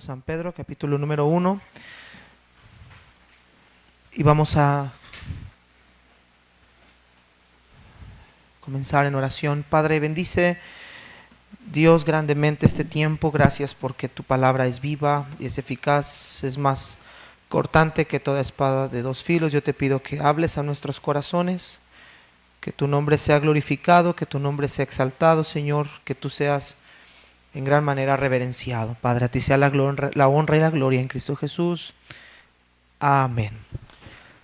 San Pedro, capítulo número 1, y vamos a comenzar en oración. Padre, bendice Dios grandemente este tiempo. Gracias porque tu palabra es viva y es eficaz, es más cortante que toda espada de dos filos. Yo te pido que hables a nuestros corazones, que tu nombre sea glorificado, que tu nombre sea exaltado, Señor, que tú seas en gran manera reverenciado. Padre, a ti sea la honra y la gloria en Cristo Jesús. Amén.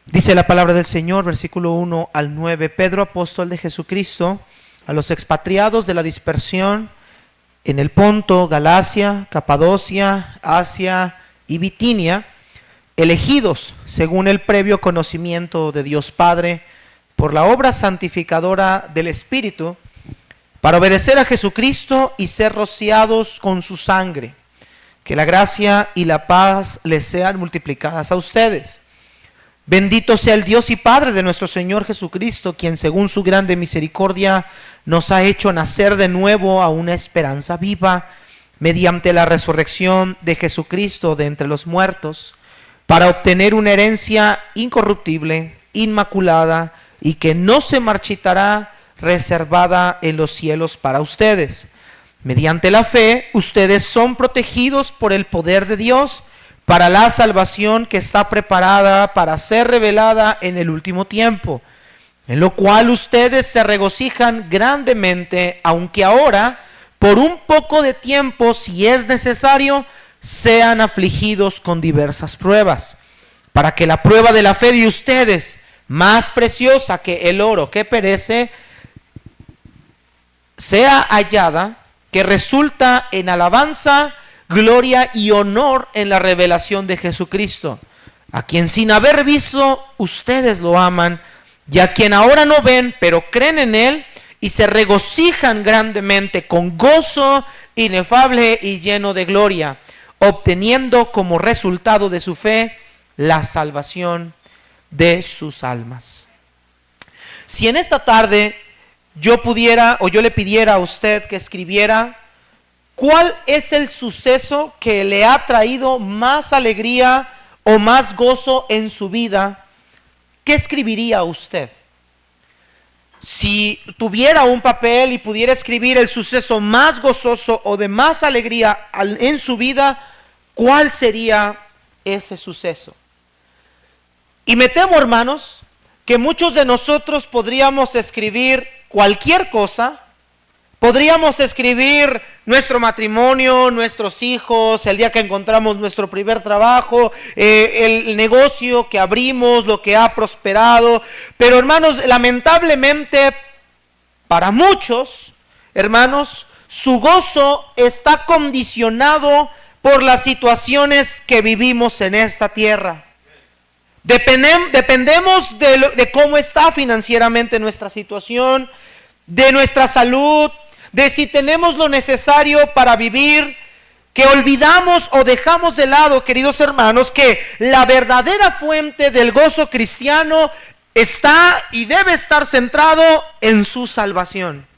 Dice la palabra del Señor, versículo 1 al 9. Pedro, apóstol de Jesucristo, a los expatriados de la dispersión en el Ponto, Galacia, Capadocia, Asia y Bitinia, elegidos según el previo conocimiento de Dios Padre, por la obra santificadora del Espíritu, para obedecer a Jesucristo y ser rociados con su sangre. Que la gracia y la paz les sean multiplicadas a ustedes. Bendito sea el Dios y Padre de nuestro Señor Jesucristo, quien según su grande misericordia nos ha hecho nacer de nuevo a una esperanza viva, mediante la resurrección de Jesucristo de entre los muertos, para obtener una herencia incorruptible, inmaculada y que no se marchitará, reservada en los cielos para ustedes. Mediante la fe, ustedes son protegidos por el poder de Dios para la salvación que está preparada para ser revelada en el último tiempo, en lo cual ustedes se regocijan grandemente, aunque ahora, por un poco de tiempo, si es necesario, sean afligidos con diversas pruebas, para que la prueba de la fe de ustedes, más preciosa que el oro que perece, sea hallada, que resulta en alabanza, gloria y honor en la revelación de Jesucristo, a quien sin haber visto ustedes lo aman, y a quien ahora no ven, pero creen en él y se regocijan grandemente con gozo inefable y lleno de gloria, obteniendo como resultado de su fe la salvación de sus almas. Si en esta tarde yo pudiera o yo le pidiera a usted que escribiera cuál es el suceso que le ha traído más alegría o más gozo en su vida, ¿qué escribiría usted? Si tuviera un papel y pudiera escribir el suceso más gozoso o de más alegría en su vida, ¿cuál sería ese suceso? Y me temo, hermanos, que muchos de nosotros podríamos escribir cualquier cosa. Podríamos escribir nuestro matrimonio, nuestros hijos, el día que encontramos nuestro primer trabajo, el negocio que abrimos, lo que ha prosperado. Pero hermanos, lamentablemente para muchos, hermanos, su gozo está condicionado por las situaciones que vivimos en esta tierra. Dependemos de cómo está financieramente nuestra situación, de nuestra salud, de si tenemos lo necesario para vivir, que olvidamos o dejamos de lado, queridos hermanos, que la verdadera fuente del gozo cristiano está y debe estar centrado en su salvación.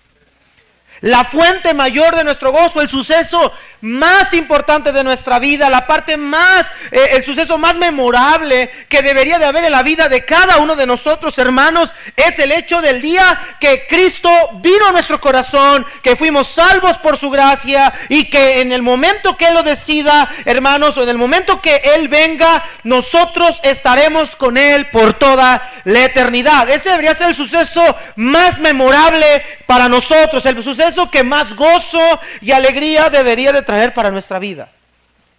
La fuente mayor de nuestro gozo, el suceso más importante de nuestra vida, la parte más, el suceso más memorable que debería de haber en la vida de cada uno de nosotros, hermanos, es el hecho del día que Cristo vino a nuestro corazón, que fuimos salvos por su gracia y que en el momento que Él lo decida, hermanos, o en el momento que Él venga, nosotros estaremos con Él por toda la eternidad. Ese debería ser el suceso más memorable para nosotros, el suceso que más gozo y alegría debería de traer para nuestra vida.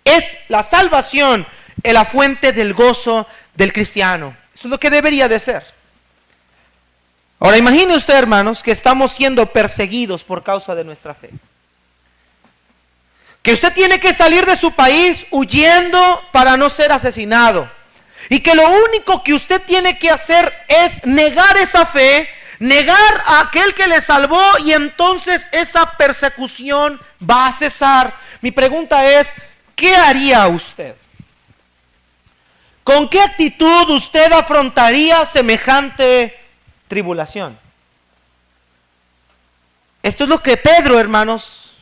Es la salvación, la fuente del gozo del cristiano. Eso es lo que debería de ser. Ahora imagine usted, hermanos, que estamos siendo perseguidos por causa de nuestra fe. Que usted tiene que salir de su país huyendo para no ser asesinado. Y que lo único que usted tiene que hacer es negar esa fe, negar a aquel que le salvó, y entonces esa persecución va a cesar. Mi pregunta es, ¿qué haría usted? ¿Con qué actitud usted afrontaría semejante tribulación? Esto es lo que Pedro, hermanos,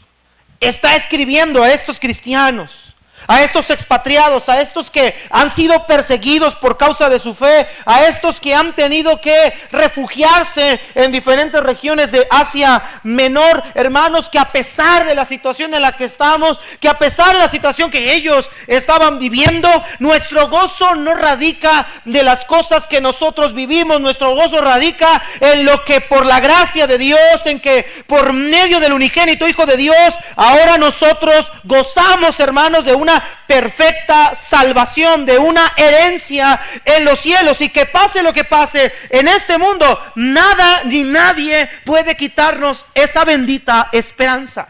está escribiendo a estos cristianos. a estos expatriados, a estos que han sido perseguidos por causa de su fe, a estos que han tenido que refugiarse en diferentes regiones de Asia Menor, hermanos, que a pesar de la situación en la que estamos, que a pesar de la situación que ellos estaban viviendo, nuestro gozo no radica de las cosas que nosotros vivimos, nuestro gozo radica en lo que por la gracia de Dios, en que por medio del unigénito Hijo de Dios, ahora nosotros gozamos, hermanos, de una perfecta salvación, de una herencia en los cielos, y que pase lo que pase en este mundo, nada ni nadie puede quitarnos esa bendita esperanza.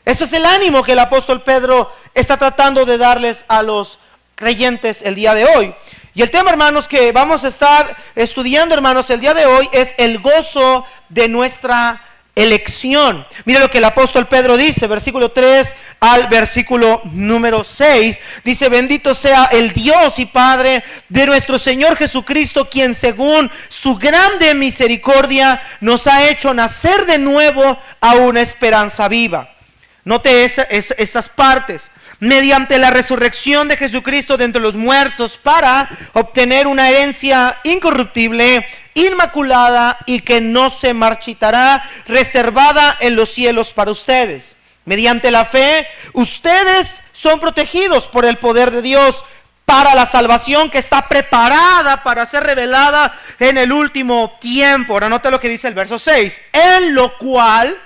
Ese es el ánimo que el apóstol Pedro está tratando de darles a los creyentes el día de hoy. Y el tema, hermanos, que vamos a estar estudiando, hermanos, el día de hoy es el gozo de nuestra elección. Mire lo que el apóstol Pedro dice, versículo 3 al versículo número 6. Dice: bendito sea el Dios y Padre de nuestro Señor Jesucristo, quien según su grande misericordia nos ha hecho nacer de nuevo a una esperanza viva. Note esas partes. Mediante la resurrección de Jesucristo de entre los muertos, para obtener una herencia incorruptible, inmaculada y que no se marchitará, reservada en los cielos para ustedes. Mediante la fe, ustedes son protegidos por el poder de Dios para la salvación que está preparada para ser revelada en el último tiempo. Ahora nota lo que dice el verso 6. En lo cual,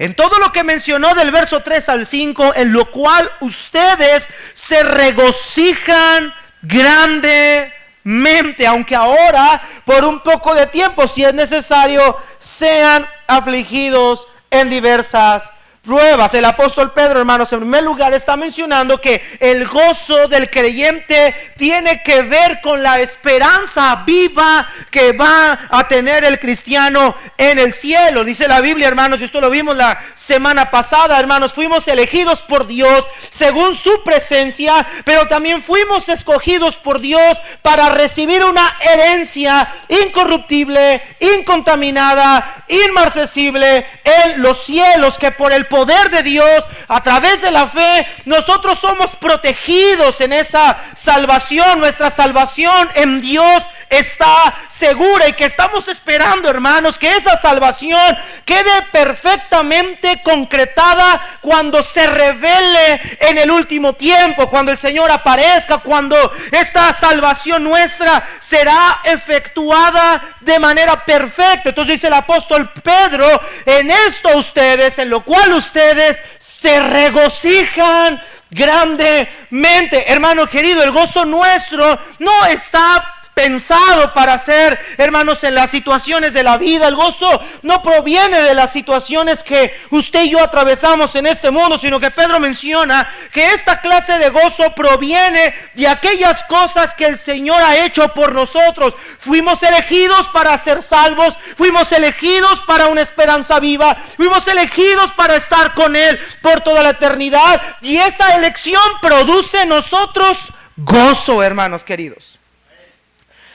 en todo lo que mencionó del verso 3 al 5, en lo cual ustedes se regocijan grandemente, aunque ahora por un poco de tiempo, si es necesario, sean afligidos en diversas pruebas. El apóstol Pedro, hermanos, en primer lugar está mencionando que el gozo del creyente tiene que ver con la esperanza viva que va a tener el cristiano en el cielo. Dice la Biblia, hermanos, y esto lo vimos la semana pasada, hermanos, fuimos elegidos por Dios según su presencia, pero también fuimos escogidos por Dios para recibir una herencia incorruptible, incontaminada, inmarcesible en los cielos, que por el poder de Dios, a través de la fe, nosotros somos protegidos en esa salvación. Nuestra salvación en Dios está segura, y que estamos esperando, hermanos, que esa salvación quede perfectamente concretada cuando se revele en el último tiempo, cuando el Señor aparezca, cuando esta salvación nuestra será efectuada de manera perfecta. Entonces dice el apóstol Pedro: en esto ustedes, en lo cual ustedes se regocijan grandemente. Hermano querido, el gozo nuestro no está pensado para ser, hermanos, en las situaciones de la vida. El gozo no proviene de las situaciones que usted y yo atravesamos en este mundo, sino que Pedro menciona que esta clase de gozo proviene de aquellas cosas que el Señor ha hecho por nosotros. Fuimos elegidos para ser salvos, fuimos elegidos para una esperanza viva, fuimos elegidos para estar con Él por toda la eternidad, y esa elección produce en nosotros gozo, hermanos queridos.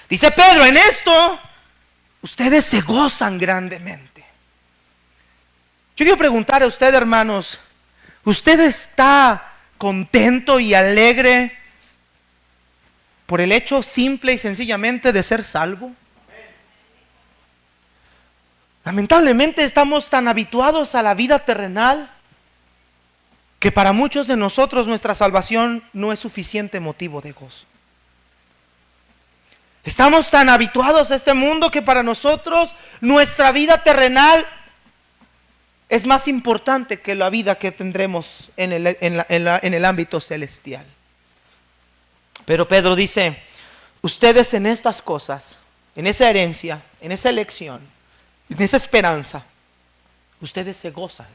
Dice Pedro: en esto ustedes se gozan grandemente. Yo quiero preguntar a usted, hermanos, ¿usted está contento y alegre por el hecho simple y sencillamente de ser salvo? Lamentablemente estamos tan habituados a la vida terrenal que para muchos de nosotros nuestra salvación no es suficiente motivo de gozo. Estamos tan habituados a este mundo que para nosotros nuestra vida terrenal es más importante que la vida que tendremos en el ámbito celestial. Pero Pedro dice: ustedes en estas cosas, en esa herencia, en esa elección, en esa esperanza, ustedes se gozan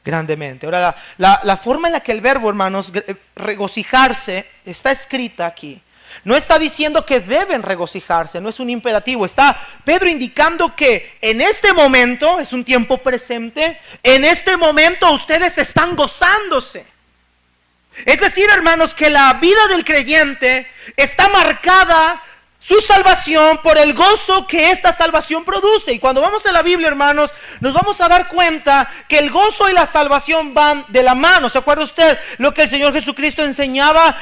grandemente. Ahora, la forma en la que el verbo, hermanos, regocijarse, está escrita aquí. No está diciendo que deben regocijarse, no es un imperativo. Está Pedro indicando que en este momento, es un tiempo presente, en este momento ustedes están gozándose. Es decir, hermanos, que la vida del creyente está marcada su salvación por el gozo que esta salvación produce. Y cuando vamos a la Biblia, hermanos, nos vamos a dar cuenta que el gozo y la salvación van de la mano. ¿Se acuerda usted lo que el Señor Jesucristo enseñaba,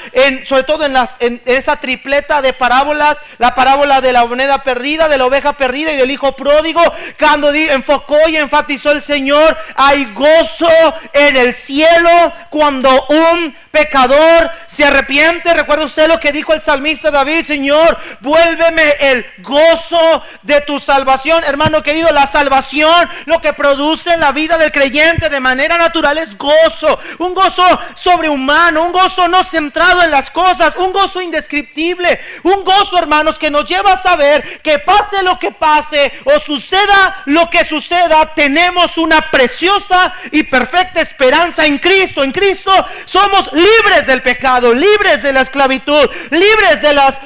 sobre todo en esa tripleta de parábolas? La parábola de la moneda perdida, de la oveja perdida y del hijo pródigo. Cuando enfocó y enfatizó el Señor, hay gozo en el cielo cuando un pecador se arrepiente. ¿Recuerda usted lo que dijo el salmista David? Señor, vuélveme el gozo de tu salvación. Hermano querido, la salvación, lo que produce en la vida del creyente de manera natural es gozo. Un gozo sobrehumano, un gozo no centrado en las cosas, un gozo indescriptible. Un gozo, hermanos, que nos lleva a saber que pase lo que pase o suceda lo que suceda, tenemos una preciosa y perfecta esperanza en Cristo. En Cristo somos libres del pecado, libres de la esclavitud, libres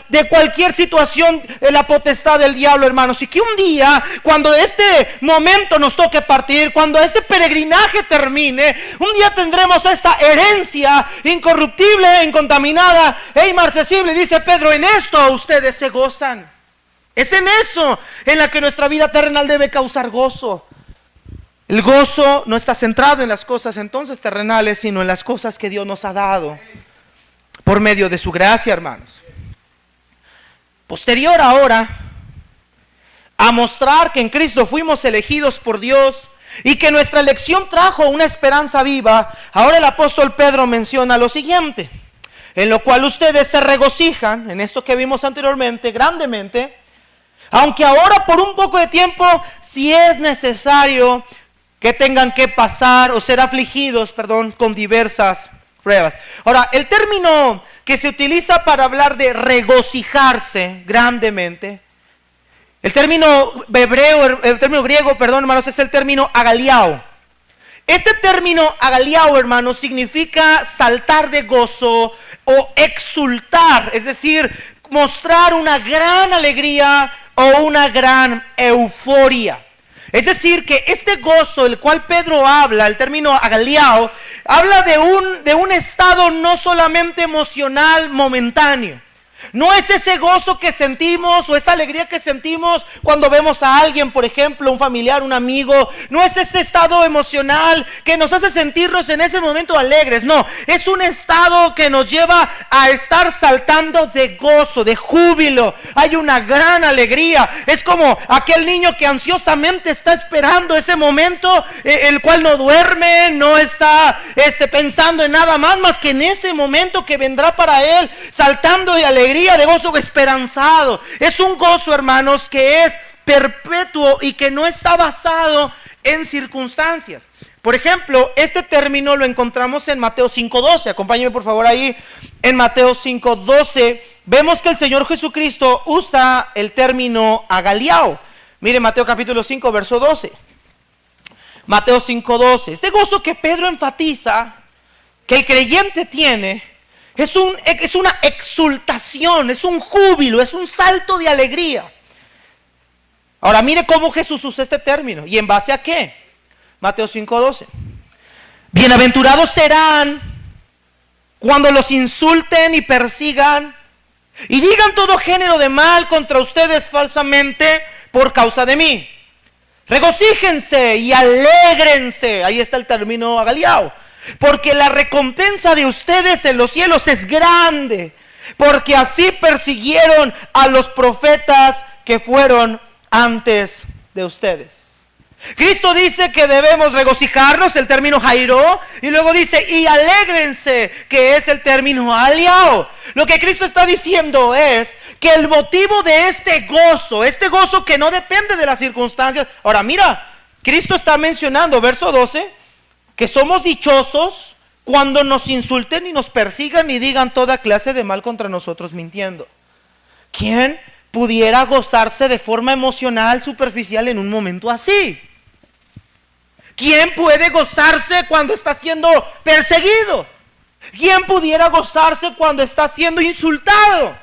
de cualquier situación de la potestad del diablo, hermanos. Y que un día, cuando este momento nos toque partir, cuando este peregrinaje termine, un día tendremos esta herencia incorruptible, incontaminada e inmarcesible. Dice Pedro, en esto ustedes se gozan. Es en eso en la que nuestra vida terrenal debe causar gozo. El gozo no está centrado en las cosas entonces terrenales, sino en las cosas que Dios nos ha dado por medio de su gracia, hermanos. Posterior ahora a mostrar que en Cristo fuimos elegidos por Dios y que nuestra elección trajo una esperanza viva, ahora el apóstol Pedro menciona lo siguiente: en lo cual ustedes se regocijan, en esto que vimos anteriormente, grandemente, aunque ahora por un poco de tiempo, si es necesario que tengan que pasar o ser afligidos, con diversas pruebas. Ahora, el término que se utiliza para hablar de regocijarse grandemente, el término griego, hermanos, es el término agaliao. Este término agaliao, hermanos, significa saltar de gozo o exultar, es decir, mostrar una gran alegría o una gran euforia. Es decir, que este gozo del cual Pedro habla, el término agaliao, habla de un estado no solamente emocional momentáneo. No es ese gozo que sentimos o esa alegría que sentimos cuando vemos a alguien, por ejemplo, un familiar, un amigo. No es ese estado emocional que nos hace sentirnos en ese momento alegres. No, es un estado que nos lleva a estar saltando de gozo, de júbilo. Hay una gran alegría. Es como aquel niño que ansiosamente está esperando ese momento, el cual no duerme, no está pensando en nada más que en ese momento que vendrá para él, saltando de alegría, de gozo esperanzado. Es un gozo, hermanos, que es perpetuo y que no está basado en circunstancias. Por ejemplo, este término lo encontramos en Mateo 5:12. Acompáñenme por favor ahí. En Mateo 5:12 vemos que el Señor Jesucristo usa el término agaliao. Mire Mateo capítulo 5 verso 12. Mateo 5:12. Este gozo que Pedro enfatiza que el creyente tiene es una exultación, es un júbilo, es un salto de alegría. Ahora mire cómo Jesús usa este término. ¿Y en base a qué? Mateo 5:12. Bienaventurados serán cuando los insulten y persigan y digan todo género de mal contra ustedes falsamente por causa de mí. Regocíjense y alégrense. Ahí está el término agaliao. Porque la recompensa de ustedes en los cielos es grande, porque así persiguieron a los profetas que fueron antes de ustedes. Cristo dice que debemos regocijarnos, el término jairo, y luego dice y alégrense, que es el término aliao. Lo que Cristo está diciendo es que el motivo de este gozo que no depende de las circunstancias. Ahora mira, Cristo está mencionando, verso 12, que somos dichosos cuando nos insulten y nos persigan y digan toda clase de mal contra nosotros mintiendo. ¿Quién pudiera gozarse de forma emocional, superficial en un momento así? ¿Quién puede gozarse cuando está siendo perseguido? ¿Quién pudiera gozarse cuando está siendo insultado?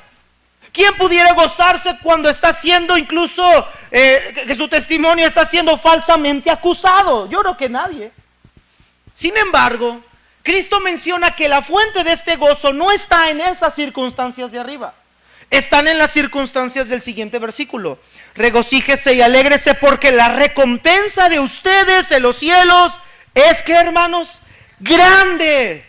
¿Quién pudiera gozarse cuando está siendo incluso, que su testimonio está siendo falsamente acusado? Yo creo que nadie. Sin embargo, Cristo menciona que la fuente de este gozo no está en esas circunstancias de arriba. están en las circunstancias del siguiente versículo. Regocíjese y alégrese porque la recompensa de ustedes en los cielos es, ¿qué, hermanos? Grande.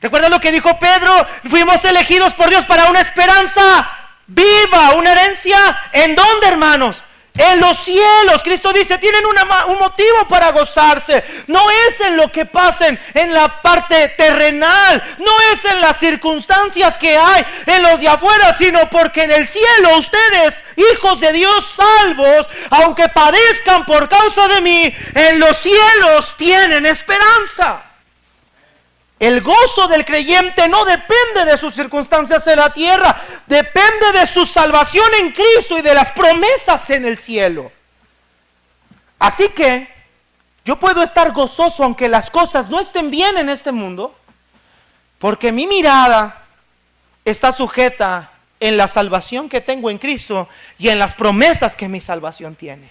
¿Recuerda lo que dijo Pedro? Fuimos elegidos por Dios para una esperanza viva, una herencia. ¿En dónde, hermanos? En los cielos. Cristo dice, tienen un motivo para gozarse. No es en lo que pasen en la parte terrenal, no es en las circunstancias que hay en los de afuera, sino porque en el cielo ustedes, hijos de Dios salvos, aunque padezcan por causa de mí, en los cielos tienen esperanza. El gozo del creyente no depende de sus circunstancias en la tierra, depende de su salvación en Cristo y de las promesas en el cielo. Así que yo puedo estar gozoso aunque las cosas no estén bien en este mundo, porque mi mirada está sujeta en la salvación que tengo en Cristo y en las promesas que mi salvación tiene.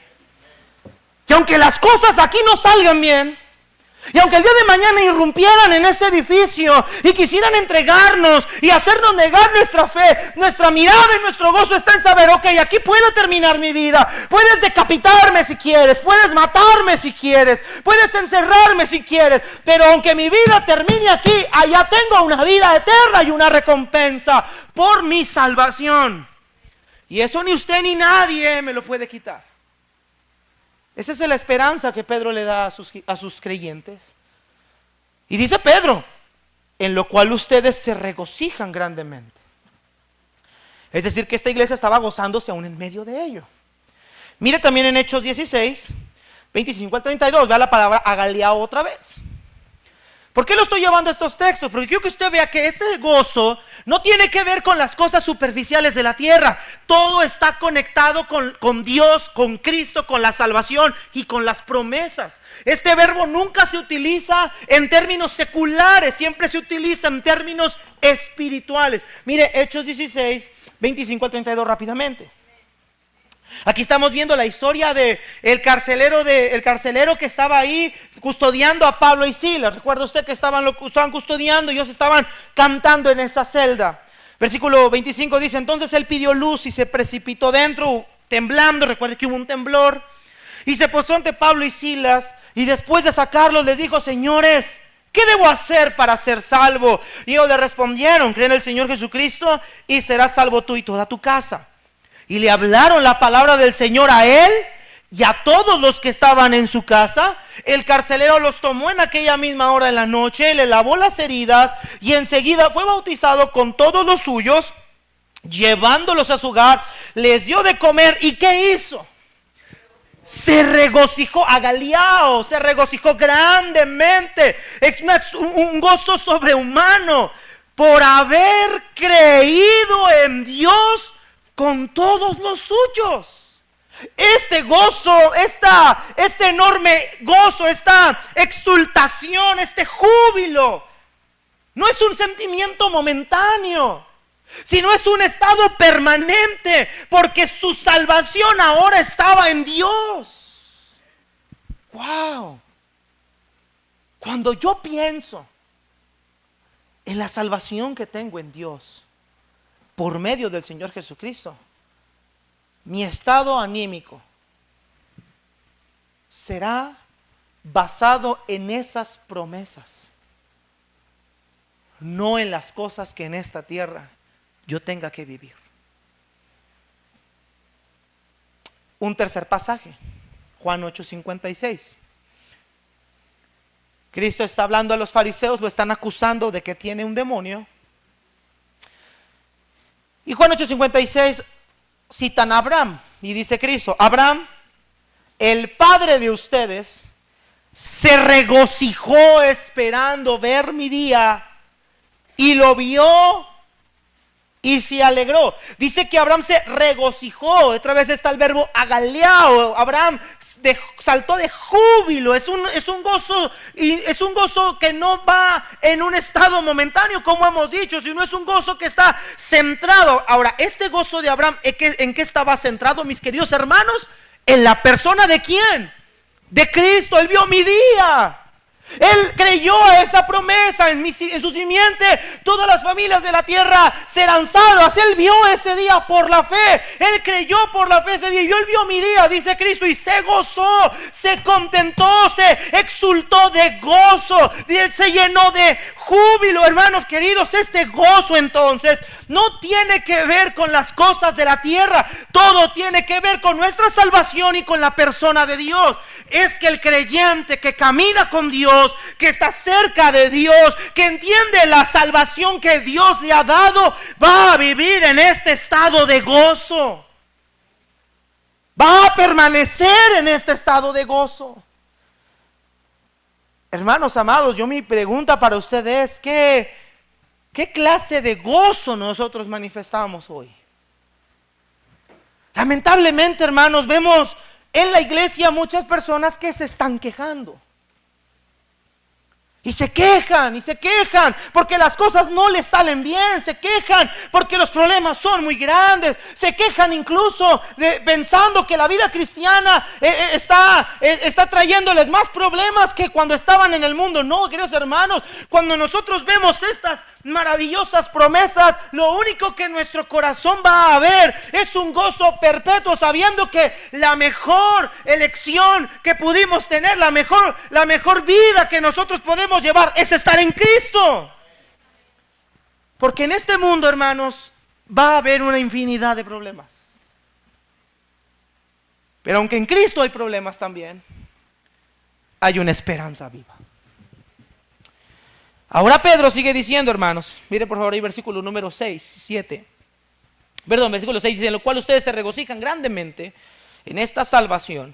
Y aunque las cosas aquí no salgan bien, y aunque el día de mañana irrumpieran en este edificio y quisieran entregarnos y hacernos negar nuestra fe, nuestra mirada y nuestro gozo está en saber, ok, aquí puedo terminar mi vida. Puedes decapitarme si quieres, puedes matarme si quieres, puedes encerrarme si quieres, pero aunque mi vida termine aquí, allá tengo una vida eterna y una recompensa por mi salvación. Y eso ni usted ni nadie me lo puede quitar. Esa es la esperanza que Pedro le da a sus creyentes. Y dice Pedro, en lo cual ustedes se regocijan grandemente. Es decir, que esta iglesia estaba gozándose aún en medio de ello. Mire también en Hechos 16, 25 al 32, vea la palabra agaleao otra vez. ¿Por qué lo estoy llevando a estos textos? Porque quiero que usted vea que este gozo no tiene que ver con las cosas superficiales de la tierra. Todo está conectado con Dios, con Cristo, con la salvación y con las promesas. Este verbo nunca se utiliza en términos seculares, siempre se utiliza en términos espirituales. Mire, Hechos 16, 25 al 32 rápidamente. Aquí estamos viendo la historia de el carcelero que estaba ahí custodiando a Pablo y Silas. Recuerda usted que estaban custodiando y ellos estaban cantando en esa celda. Versículo 25 dice, entonces él pidió luz y se precipitó dentro, temblando. Recuerda que hubo un temblor. Y se postró ante Pablo y Silas y después de sacarlos les dijo, señores, ¿qué debo hacer para ser salvo? Y ellos le respondieron, cree en el Señor Jesucristo y serás salvo tú y toda tu casa. Y le hablaron la palabra del Señor a él y a todos los que estaban en su casa. El carcelero los tomó en aquella misma hora de la noche, le lavó las heridas y enseguida fue bautizado con todos los suyos, llevándolos a su hogar, les dio de comer. ¿Y qué hizo? Se regocijó, agaleao, se regocijó grandemente. Es un gozo sobrehumano por haber creído en Dios con todos los suyos. Este gozo, este enorme gozo, esta exultación, este júbilo, no es un sentimiento momentáneo, sino es un estado permanente, porque su salvación ahora estaba en Dios. ¡Wow! Cuando yo pienso en la salvación que tengo en Dios, por medio del Señor Jesucristo, mi estado anímico será basado en esas promesas, no en las cosas que en esta tierra yo tenga que vivir. Un tercer pasaje, Juan 8:56. Cristo está hablando a los fariseos, lo están acusando de que tiene un demonio. Y Juan 8:56 citan a Abraham y dice Cristo, Abraham, el padre de ustedes, se regocijó esperando ver mi día y lo vio y se alegró. Dice que Abraham se regocijó. Otra vez está el verbo agaleao. Abraham saltó de júbilo. Es un gozo, y es un gozo que no va en un estado momentáneo, como hemos dicho, sino es un gozo que está centrado. Ahora, este gozo de Abraham, ¿en qué estaba centrado, mis queridos hermanos? En la persona de ¿quién? De Cristo. Él vio mi día. Él creyó a esa promesa. En su simiente todas las familias de la tierra serán salvas. Él vio ese día por la fe. Él creyó por la fe ese día. Y él vio mi día, dice Cristo, y se gozó, se contentó, se exultó de gozo, se llenó de júbilo. Hermanos queridos, este gozo entonces no tiene que ver con las cosas de la tierra. Todo tiene que ver con nuestra salvación y con la persona de Dios. Es que el creyente que camina con Dios, que está cerca de Dios, que entiende la salvación que Dios le ha dado, va a vivir en este estado de gozo. Va a permanecer en este estado de gozo. Hermanos amados, mi pregunta para ustedes es ¿qué clase de gozo nosotros manifestamos hoy? Lamentablemente, hermanos, vemos en la iglesia muchas personas que se están quejando. Y se quejan porque las cosas no les salen bien. Se quejan porque los problemas son muy grandes. Se quejan incluso pensando que la vida cristiana está trayéndoles más problemas que cuando estaban en el mundo. No, queridos hermanos, cuando nosotros vemos estas maravillosas promesas, lo único que nuestro corazón va a haber es un gozo perpetuo, sabiendo que la mejor elección que pudimos tener, la mejor vida que nosotros podemos llevar es estar en Cristo. Porque en este mundo, hermanos, va a haber una infinidad de problemas. Pero aunque en Cristo hay problemas también, hay una esperanza viva. Ahora Pedro sigue diciendo, hermanos, mire por favor ahí versículo número 7. Versículo 6 dice: en lo cual ustedes se regocijan grandemente en esta salvación,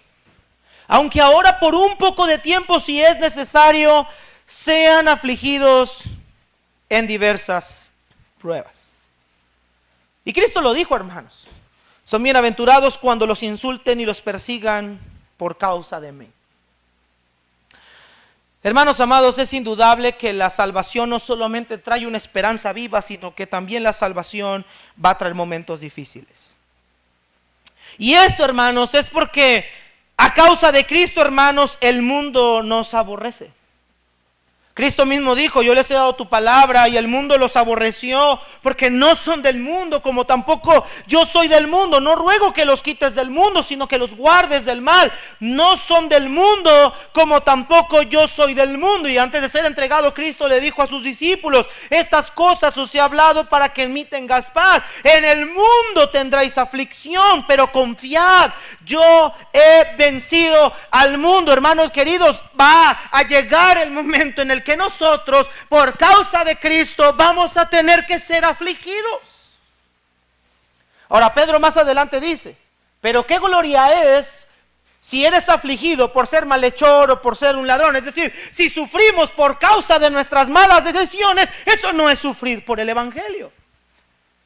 aunque ahora por un poco de tiempo, si es necesario, sean afligidos en diversas pruebas. Y Cristo lo dijo, hermanos: son bienaventurados cuando los insulten y los persigan por causa de mí. Hermanos amados, es indudable que la salvación no solamente trae una esperanza viva, sino que también la salvación va a traer momentos difíciles. Y esto, hermanos, es porque a causa de Cristo, hermanos, el mundo nos aborrece. Cristo mismo dijo: yo les he dado tu palabra y el mundo los aborreció, porque no son del mundo, como tampoco yo soy del mundo. No ruego que los quites del mundo, sino que los guardes del mal. No son del mundo, como tampoco yo soy del mundo. Y antes de ser entregado, Cristo le dijo a sus discípulos: estas cosas os he hablado para que en mí tengáis paz. En el mundo tendréis aflicción, pero confiad, yo he vencido al mundo. Hermanos queridos, va a llegar el momento en el que nosotros, por causa de Cristo, vamos a tener que ser afligidos. Ahora Pedro más adelante dice: pero qué gloria es si eres afligido por ser malhechor o por ser un ladrón. Es decir, si sufrimos por causa de nuestras malas decisiones, eso no es sufrir por el evangelio.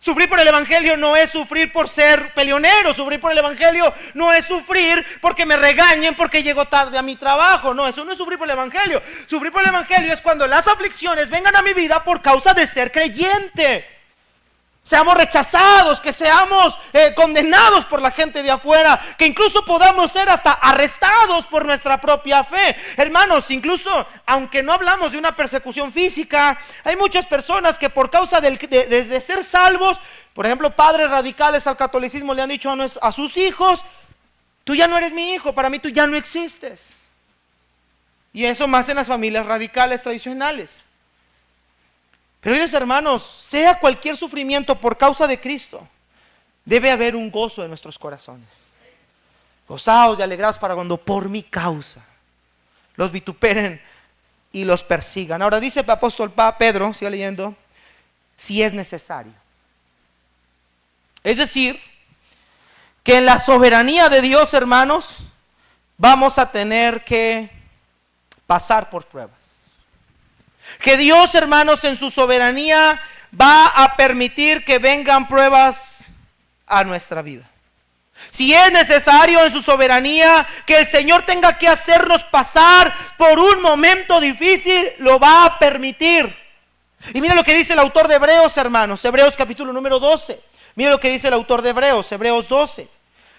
Sufrir por el evangelio no es sufrir por ser peleonero. Sufrir por el evangelio no es sufrir porque me regañen porque llego tarde a mi trabajo. No, eso no es sufrir por el evangelio. Sufrir por el evangelio es cuando las aflicciones vengan a mi vida por causa de ser creyente. Seamos rechazados, que seamos condenados por la gente de afuera, que incluso podamos ser hasta arrestados por nuestra propia fe. Hermanos, incluso aunque no hablamos de una persecución física, hay muchas personas que por causa de ser salvos, por ejemplo, padres radicales al catolicismo le han dicho a sus hijos: tú ya no eres mi hijo, para mí tú ya no existes. Y eso más en las familias radicales tradicionales. Pero queridos hermanos, sea cualquier sufrimiento por causa de Cristo, debe haber un gozo en nuestros corazones. Gozaos y alegraos para cuando por mi causa los vituperen y los persigan. Ahora dice el apóstol Pedro, siga leyendo: si es necesario. Es decir, que en la soberanía de Dios, hermanos, vamos a tener que pasar por pruebas. Que Dios, hermanos, en su soberanía va a permitir que vengan pruebas a nuestra vida. Si es necesario en su soberanía que el Señor tenga que hacernos pasar por un momento difícil, lo va a permitir. Y mire lo que dice el autor de Hebreos, hermanos, Hebreos capítulo número 12. Mire lo que dice el autor de Hebreos, Hebreos 12.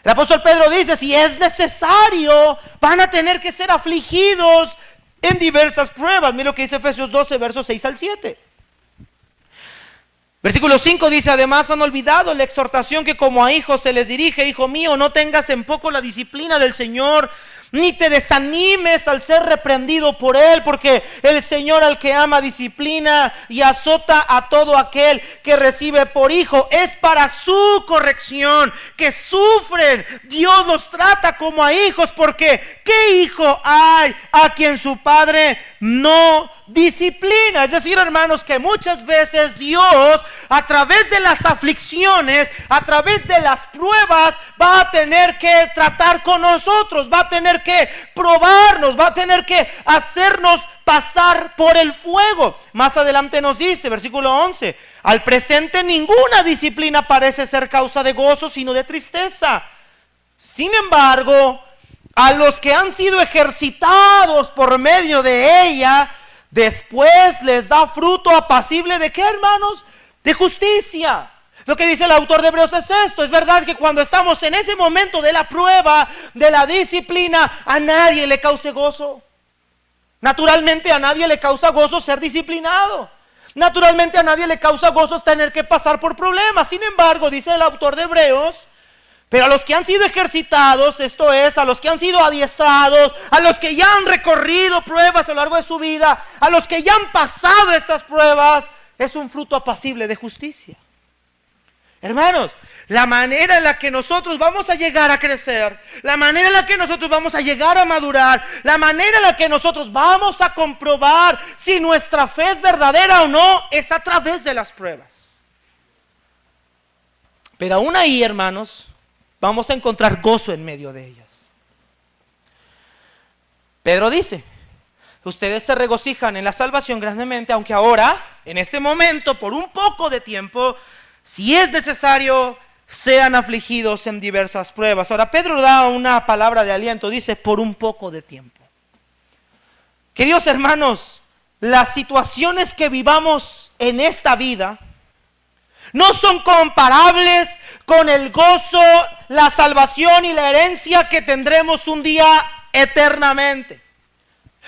El apóstol Pedro dice: si es necesario, van a tener que ser afligidos en diversas pruebas. Mira lo que dice Efesios 12, versos 6 al 7. Versículo 5 dice: además han olvidado la exhortación que como a hijos se les dirige. Hijo mío, no tengas en poco la disciplina del Señor, ni te desanimes al ser reprendido por Él, porque el Señor al que ama disciplina y azota a todo aquel que recibe por hijo. Es para su corrección que sufren. Dios los trata como a hijos, porque ¿qué hijo hay a quien su padre no disciplina? Es decir, hermanos, que muchas veces Dios, a través de las aflicciones, a través de las pruebas, va a tener que tratar con nosotros, va a tener que probarnos, va a tener que hacernos pasar por el fuego. Más adelante nos dice, versículo 11: al presente ninguna disciplina parece ser causa de gozo, sino de tristeza. Sin embargo, a los que han sido ejercitados por medio de ella, después les da fruto apacible. ¿De qué, hermanos? De justicia. Lo que dice el autor de Hebreos es esto: es verdad que cuando estamos en ese momento de la prueba, de la disciplina, a nadie le cause gozo. Naturalmente a nadie le causa gozo ser disciplinado. Naturalmente a nadie le causa gozo tener que pasar por problemas. Sin embargo, dice el autor de Hebreos, pero a los que han sido ejercitados, esto es, a los que han sido adiestrados, a los que ya han recorrido pruebas a lo largo de su vida, a los que ya han pasado estas pruebas, es un fruto apacible de justicia. Hermanos, la manera en la que nosotros vamos a llegar a crecer, la manera en la que nosotros vamos a llegar a madurar, la manera en la que nosotros vamos a comprobar si nuestra fe es verdadera o no, es a través de las pruebas. Pero aún ahí, hermanos, vamos a encontrar gozo en medio de ellas. Pedro dice: ustedes se regocijan en la salvación grandemente, aunque ahora, en este momento, por un poco de tiempo, si es necesario, sean afligidos en diversas pruebas. Ahora Pedro da una palabra de aliento, dice: por un poco de tiempo. Queridos hermanos, las situaciones que vivamos en esta vida no son comparables con el gozo, la salvación y la herencia que tendremos un día eternamente.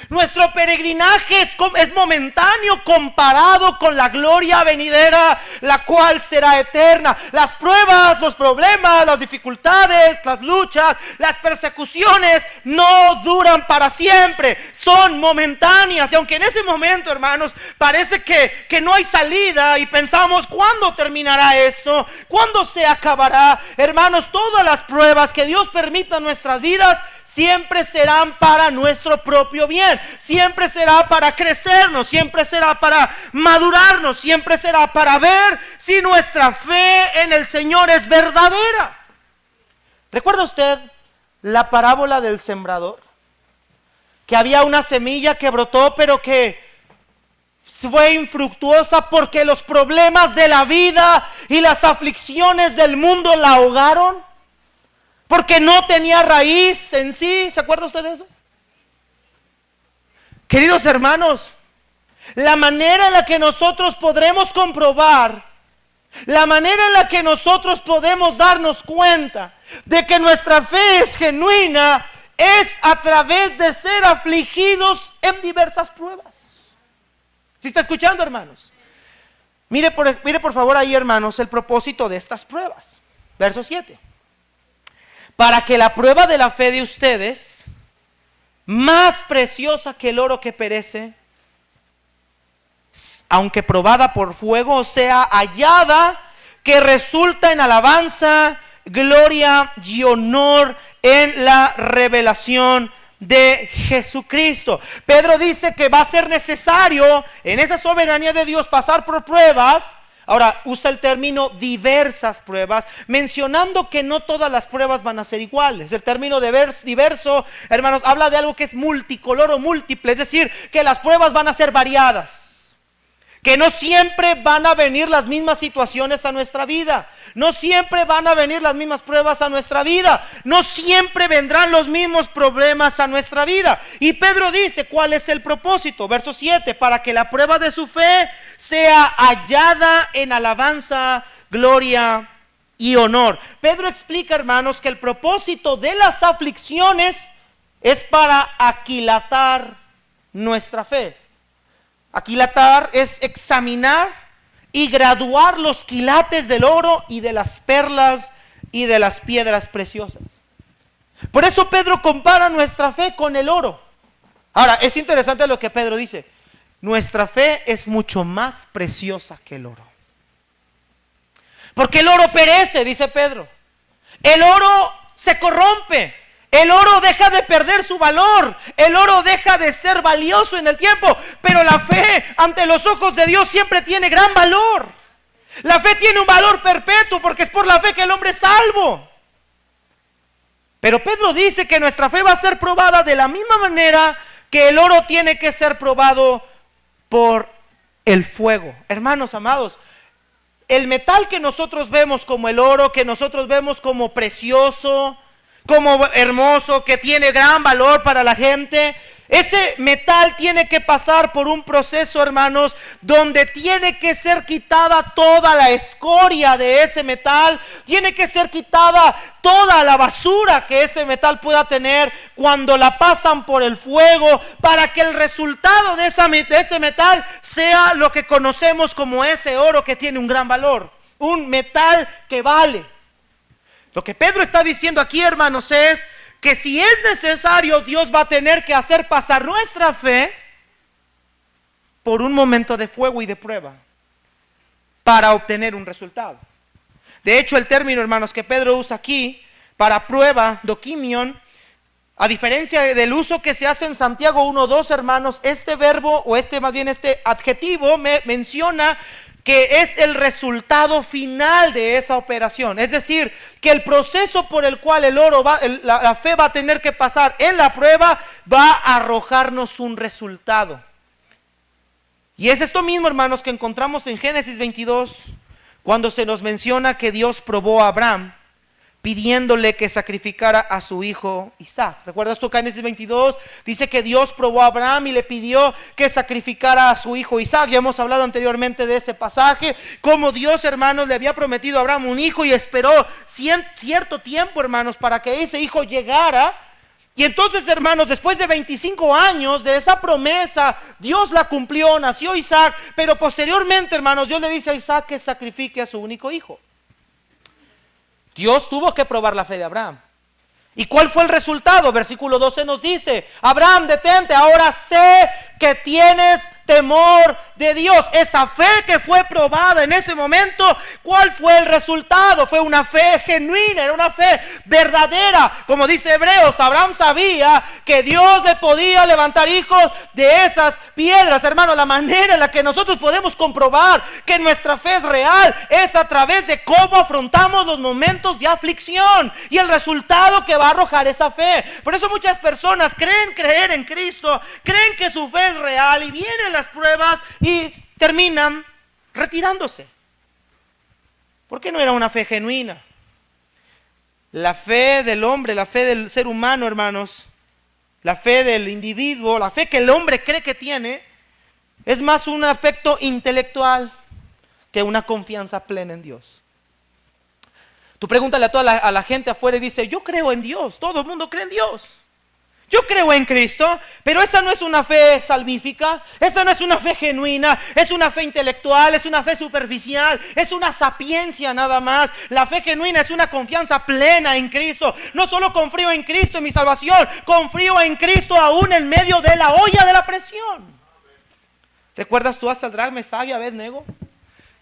Nuestro peregrinaje es momentáneo comparado con la gloria venidera, la cual será eterna. Las pruebas, los problemas, las dificultades, las luchas, las persecuciones no duran para siempre, son momentáneas. Y aunque en ese momento, hermanos, parece que no hay salida y pensamos: ¿cuándo terminará esto? ¿Cuándo se acabará? Hermanos, todas las pruebas que Dios permita en nuestras vidas siempre serán para nuestro propio bien. Siempre será para crecernos, siempre será para madurarnos, siempre será para ver si nuestra fe en el Señor es verdadera. ¿Recuerda usted la parábola del sembrador? Que había una semilla que brotó, pero que fue infructuosa porque los problemas de la vida y las aflicciones del mundo la ahogaron, porque no tenía raíz en sí. ¿Se acuerda usted de eso? Queridos hermanos, la manera en la que nosotros podremos comprobar, la manera en la que nosotros podemos darnos cuenta de que nuestra fe es genuina, es a través de ser afligidos en diversas pruebas. ¿Sí está escuchando, hermanos? Mire por favor ahí, hermanos, el propósito de estas pruebas. Verso 7. Para que la prueba de la fe de ustedes, más preciosa que el oro que perece, aunque probada por fuego, sea hallada, que resulta en alabanza, gloria y honor en la revelación de Jesucristo. Pedro dice que va a ser necesario en esa soberanía de Dios pasar por pruebas. Ahora usa el término diversas pruebas, mencionando que no todas las pruebas van a ser iguales. El término diverso, hermanos, habla de algo que es multicolor o múltiple, es decir, que las pruebas van a ser variadas, que no siempre van a venir las mismas situaciones a nuestra vida, no siempre van a venir las mismas pruebas a nuestra vida, no siempre vendrán los mismos problemas a nuestra vida. Y Pedro dice, ¿cuál es el propósito? Verso 7, para que la prueba de su fe sea hallada en alabanza, gloria y honor. Pedro explica, hermanos, que el propósito de las aflicciones es para aquilatar nuestra fe. Aquilatar es examinar y graduar los quilates del oro y de las perlas y de las piedras preciosas. Por eso Pedro compara nuestra fe con el oro. Ahora, es interesante lo que Pedro dice. Nuestra fe es mucho más preciosa que el oro. Porque el oro perece, dice Pedro. El oro se corrompe. El oro deja de perder su valor. El oro deja de ser valioso en el tiempo. Pero la fe ante los ojos de Dios siempre tiene gran valor. La fe tiene un valor perpetuo porque es por la fe que el hombre es salvo. Pero Pedro dice que nuestra fe va a ser probada de la misma manera que el oro tiene que ser probado por el fuego. Hermanos amados, el metal que nosotros vemos como el oro, que nosotros vemos como precioso, como hermoso, que tiene gran valor para la gente, ese metal tiene que pasar por un proceso, hermanos, donde tiene que ser quitada toda la escoria de ese metal, tiene que ser quitada toda la basura que ese metal pueda tener cuando la pasan por el fuego, para que el resultado de ese metal sea lo que conocemos como ese oro que tiene un gran valor, un metal que vale. Lo que Pedro está diciendo aquí, hermanos, es que si es necesario, Dios va a tener que hacer pasar nuestra fe por un momento de fuego y de prueba para obtener un resultado. De hecho, el término, hermanos, que Pedro usa aquí para prueba, dokimion, a diferencia del uso que se hace en Santiago 1:2, hermanos, este verbo, o más bien este adjetivo menciona que es el resultado final de esa operación. Es decir, que el proceso por el cual la fe va a tener que pasar en la prueba va a arrojarnos un resultado. Y es esto mismo, hermanos, que encontramos en Génesis 22, cuando se nos menciona que Dios probó a Abraham pidiéndole que sacrificara a su hijo Isaac. ¿Recuerdas tú? Génesis 22 dice que Dios probó a Abraham y le pidió que sacrificara a su hijo Isaac. Ya hemos hablado anteriormente de ese pasaje, como Dios, hermanos, le había prometido a Abraham un hijo y esperó cierto tiempo, hermanos, para que ese hijo llegara. Y entonces, hermanos, después de 25 años de esa promesa, Dios la cumplió, nació Isaac, pero posteriormente, hermanos, Dios le dice a Isaac que sacrifique a su único hijo. Dios tuvo que probar la fe de Abraham. ¿Y cuál fue el resultado? Versículo 12 nos dice: Abraham, detente, ahora sé que tienes temor de Dios. Esa fe que fue probada en ese momento, ¿cuál fue el resultado? Fue una fe genuina, era una fe verdadera. Como dice Hebreos, Abraham sabía que Dios le podía levantar hijos de esas piedras. Hermano, la manera en la que nosotros podemos comprobar que nuestra fe es real es a través de cómo afrontamos los momentos de aflicción y el resultado que va a arrojar esa fe. Por eso muchas personas creen creer en Cristo, creen que su fe es real, y vienen las pruebas y terminan retirándose, porque no era una fe genuina. La fe del hombre, la fe del ser humano, hermanos, la fe del individuo, la fe que el hombre cree que tiene, es más un aspecto intelectual que una confianza plena en Dios. Tú pregúntale a la gente afuera y dice: yo creo en Dios. Todo el mundo cree en Dios. Yo creo en Cristo, pero esa no es una fe salvífica, esa no es una fe genuina, es una fe intelectual, es una fe superficial, es una sapiencia nada más. La fe genuina es una confianza plena en Cristo. No solo confío en Cristo en mi salvación, confío en Cristo aún en medio de la olla de la presión. ¿Recuerdas tú a Sadrach, Mesach y Abednego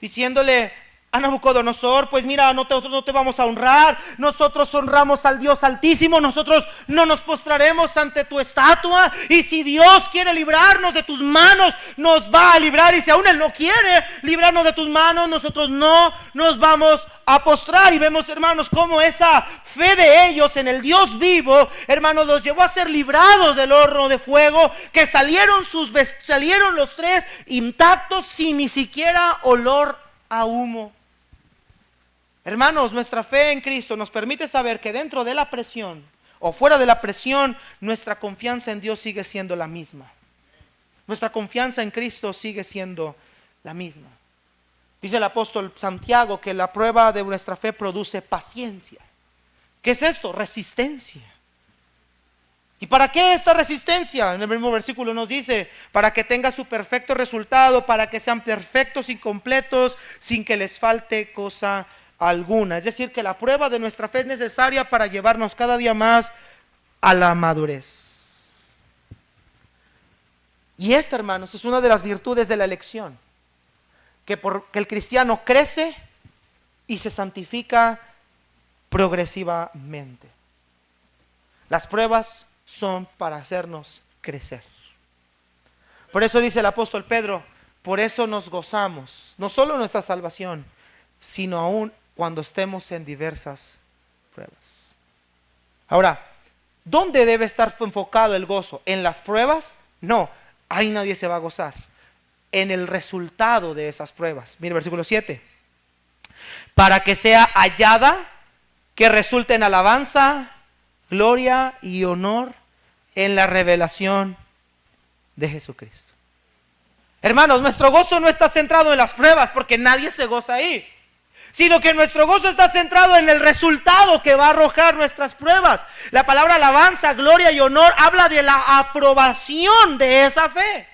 diciéndole a Nabucodonosor: pues mira, no te vamos a honrar, nosotros honramos al Dios Altísimo, nosotros no nos postraremos ante tu estatua, y si Dios quiere librarnos de tus manos, nos va a librar, y si aún Él no quiere librarnos de tus manos, nosotros no nos vamos a postrar? Y vemos, hermanos, cómo esa fe de ellos en el Dios vivo, hermanos, los llevó a ser librados del horno de fuego, que salieron los tres intactos, sin ni siquiera olor a humo. Hermanos, nuestra fe en Cristo nos permite saber que dentro de la presión o fuera de la presión, nuestra confianza en Dios sigue siendo la misma. Nuestra confianza en Cristo sigue siendo la misma. Dice el apóstol Santiago que la prueba de nuestra fe produce paciencia. ¿Qué es esto? Resistencia. ¿Y para qué esta resistencia? En el mismo versículo nos dice, para que tenga su perfecto resultado, para que sean perfectos y completos, sin que les falte cosa alguna. Es decir, que la prueba de nuestra fe es necesaria para llevarnos cada día más a la madurez. Y esta, hermanos, es una de las virtudes de la elección, que el cristiano crece y se santifica progresivamente. Las pruebas son para hacernos crecer. Por eso dice el apóstol Pedro, por eso nos gozamos, no solo en nuestra salvación, sino aún cuando estemos en diversas pruebas. Ahora, ¿dónde debe estar enfocado el gozo? ¿En las pruebas? No, ahí nadie se va a gozar. En el resultado de esas pruebas. Mira el versículo 7. Para que sea hallada, que resulte en alabanza, gloria y honor en la revelación de Jesucristo. Hermanos, nuestro gozo no está centrado en las pruebas, porque nadie se goza ahí, sino que nuestro gozo está centrado en el resultado que va a arrojar nuestras pruebas. La palabra alabanza, gloria y honor habla de la aprobación de esa fe.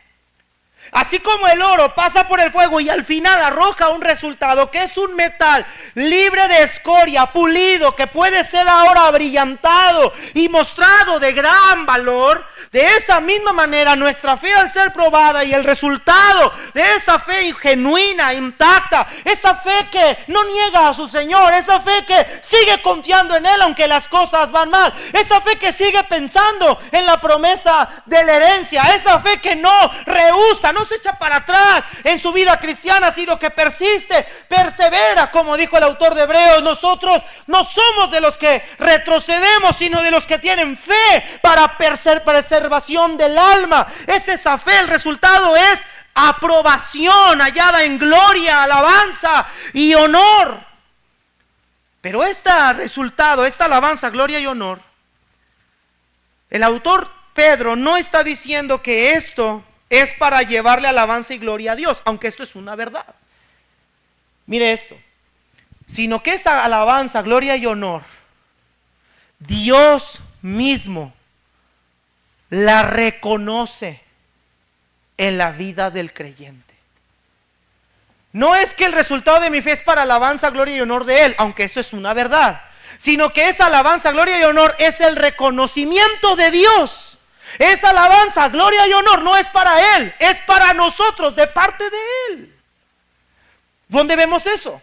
Así como el oro pasa por el fuego y al final arroja un resultado que es un metal libre de escoria, pulido, que puede ser ahora brillantado y mostrado de gran valor, de esa misma manera nuestra fe, al ser probada, y el resultado de esa fe genuina, intacta, esa fe que no niega a su Señor, esa fe que sigue confiando en Él aunque las cosas van mal, esa fe que sigue pensando en la promesa de la herencia, esa fe que no rehúsa, no se echa para atrás en su vida cristiana, sino que persiste, persevera, como dijo el autor de Hebreos. Nosotros no somos de los que retrocedemos, sino de los que tienen fe para preservación del alma. Es esa fe, el resultado es aprobación hallada en gloria, alabanza y honor. Pero este resultado, esta alabanza, gloria y honor, el autor Pedro no está diciendo que esto es para llevarle alabanza y gloria a Dios, aunque esto es una verdad. Mire esto, sino que esa alabanza, gloria y honor, Dios mismo la reconoce en la vida del creyente. No es que el resultado de mi fe es para alabanza, gloria y honor de Él, aunque eso es una verdad, sino que esa alabanza, gloria y honor es el reconocimiento de Dios. Esa alabanza, gloria y honor no es para Él, es para nosotros, de parte de Él. ¿Dónde vemos eso?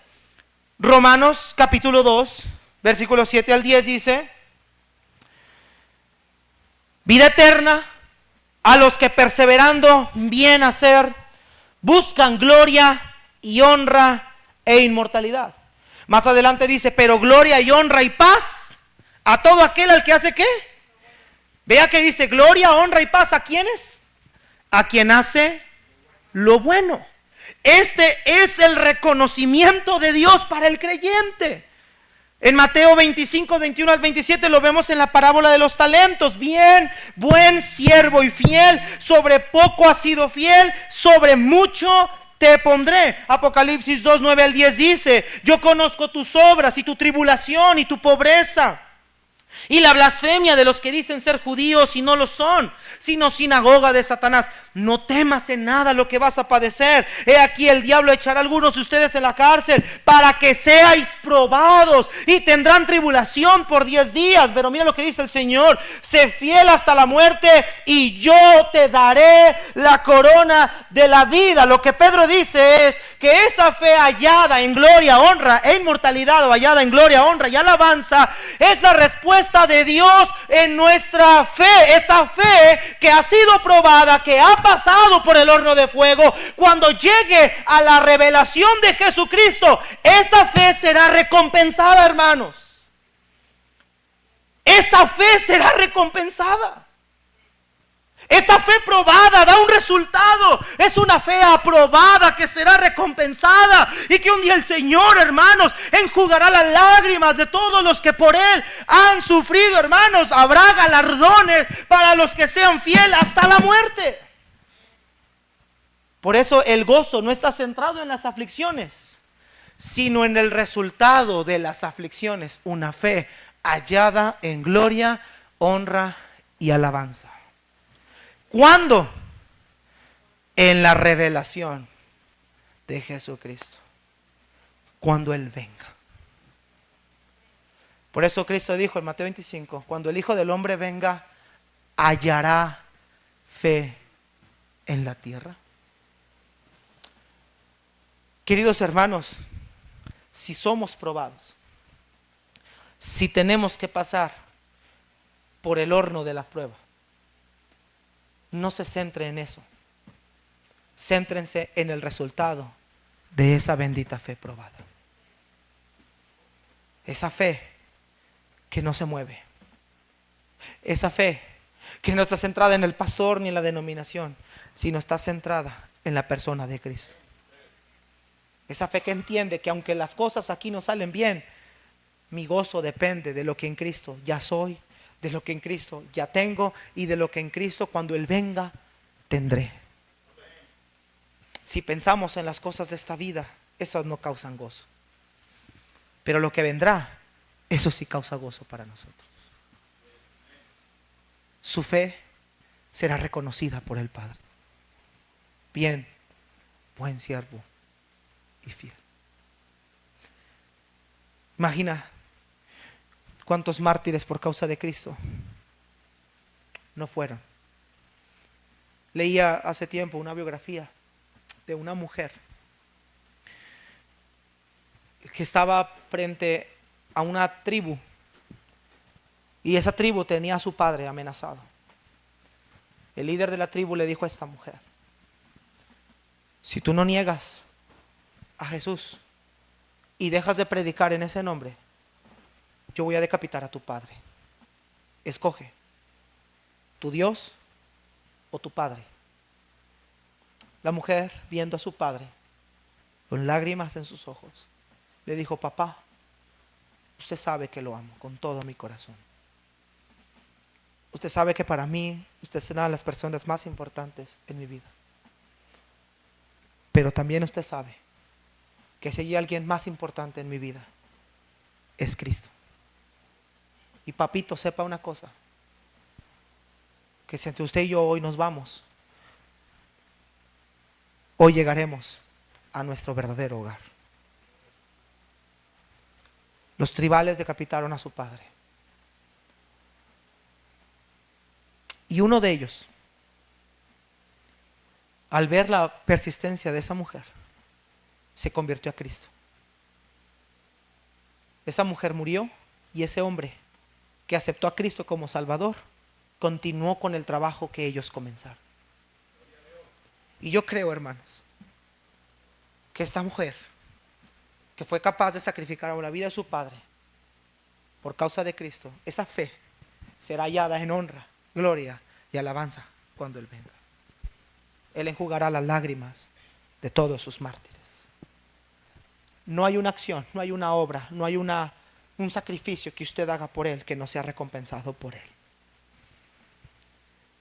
Romanos capítulo 2, versículos 7 al 10 dice: vida eterna a los que perseverando bien hacer buscan gloria y honra e inmortalidad. Más adelante dice: pero gloria y honra y paz a todo aquel al que hace ¿qué? Vea que dice gloria, honra y paz. ¿A quiénes? A quien hace lo bueno. Este es el reconocimiento de Dios para el creyente. En Mateo 25, 21 al 27 lo vemos en la parábola de los talentos. Bien, buen siervo y fiel, sobre poco has sido fiel, sobre mucho te pondré. Apocalipsis 2, 9 al 10 dice: yo conozco tus obras y tu tribulación y tu pobreza, y la blasfemia de los que dicen ser judíos y no lo son, sino sinagoga de Satanás. No temas en nada lo que vas a padecer. He aquí el diablo echará a algunos de ustedes en la cárcel para que seáis probados, y tendrán tribulación por 10 días. Pero mira lo que dice el Señor: sé fiel hasta la muerte y yo te daré la corona de la vida. Lo que Pedro dice es que esa fe hallada en gloria, honra e inmortalidad, o hallada en gloria, honra y alabanza, es la respuesta de Dios en nuestra fe. Esa fe que ha sido probada, que ha pasado por el horno de fuego, cuando llegue a la revelación de Jesucristo, esa fe será recompensada, hermanos. Esa fe será recompensada. Esa fe probada da un resultado. Es una fe aprobada que será recompensada, y que un día el Señor, hermanos, enjugará las lágrimas de todos los que por Él han sufrido, hermanos. Habrá galardones para los que sean fieles hasta la muerte. Por eso el gozo no está centrado en las aflicciones, sino en el resultado de las aflicciones. Una fe hallada en gloria, honra y alabanza. ¿Cuándo? En la revelación de Jesucristo, cuando Él venga. Por eso Cristo dijo en Mateo 25, cuando el Hijo del Hombre venga, hallará fe en la tierra. Queridos hermanos, si somos probados, si tenemos que pasar por el horno de la prueba, no se centre en eso. Céntrense en el resultado de esa bendita fe probada. Esa fe que no se mueve. Esa fe que no está centrada en el pastor ni en la denominación, sino está centrada en la persona de Cristo. Esa fe que entiende que aunque las cosas aquí no salen bien, mi gozo depende de lo que en Cristo ya soy, de lo que en Cristo ya tengo y de lo que en Cristo cuando Él venga tendré. Si pensamos en las cosas de esta vida, esas no causan gozo. Pero lo que vendrá, eso sí causa gozo para nosotros. Su fe será reconocida por el Padre. Bien, buen siervo y fiel. Imagina cuántos mártires por causa de Cristo no fueron. Leía hace tiempo una biografía de una mujer que estaba frente a una tribu y esa tribu tenía a su padre amenazado. El líder de la tribu le dijo a esta mujer: si tú no niegas a Jesús y dejas de predicar en ese nombre, yo voy a decapitar a tu padre. Escoge tu Dios o tu padre. La mujer, viendo a su padre con lágrimas en sus ojos, le dijo: papá, usted sabe que lo amo con todo mi corazón. Usted sabe que para mí usted es una de las personas más importantes en mi vida. Pero también usted sabe que si hay alguien más importante en mi vida, es Cristo. Y papito, sepa una cosa, que si entre usted y yo hoy nos vamos, hoy llegaremos a nuestro verdadero hogar. Los tribales decapitaron a su padre. Y uno de ellos, al ver la persistencia de esa mujer, se convirtió a Cristo. Esa mujer murió y ese hombre que aceptó a Cristo como Salvador continuó con el trabajo que ellos comenzaron. Y yo creo, hermanos, que esta mujer que fue capaz de sacrificar la vida de su padre por causa de Cristo, esa fe será hallada en honra, gloria y alabanza cuando Él venga. Él enjugará las lágrimas de todos sus mártires. No hay una acción, no hay una obra, no hay un sacrificio que usted haga por Él que no sea recompensado por Él.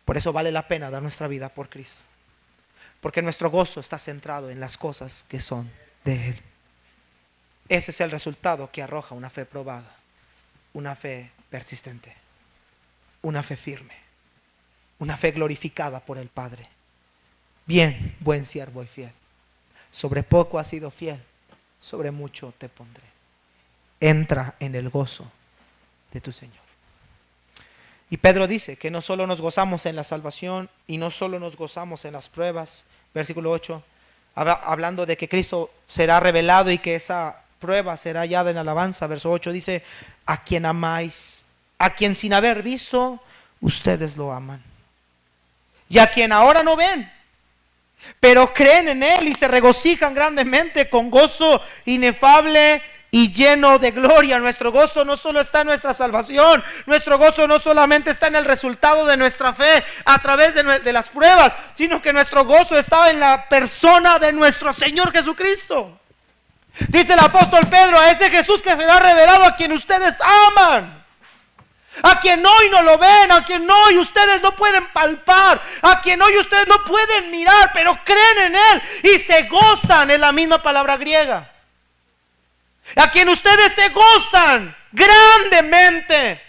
Por eso vale la pena dar nuestra vida por Cristo, porque nuestro gozo está centrado en las cosas que son de Él. Ese es el resultado que arroja una fe probada, una fe persistente, una fe firme, una fe glorificada por el Padre. Bien, buen siervo y fiel, sobre poco has sido fiel, sobre mucho te pondré. Entra en el gozo de tu Señor. Y Pedro dice que no solo nos gozamos en la salvación y no solo nos gozamos en las pruebas. Versículo 8, hablando de que Cristo será revelado y que esa prueba será hallada en alabanza. Verso 8 dice: a quien amáis, a quien sin haber visto, ustedes lo aman. Y a quien ahora no ven, pero creen en Él y se regocijan grandemente con gozo inefable y lleno de gloria. Nuestro gozo no solo está en nuestra salvación, nuestro gozo no solamente está en el resultado de nuestra fe a través de las pruebas, sino que nuestro gozo está en la persona de nuestro Señor Jesucristo. Dice el apóstol Pedro: a ese Jesús que será revelado, a quien ustedes aman, a quien hoy no lo ven, a quien hoy ustedes no pueden palpar, a quien hoy ustedes no pueden mirar, pero creen en Él y se gozan, en la misma palabra griega. A quien ustedes se gozan grandemente.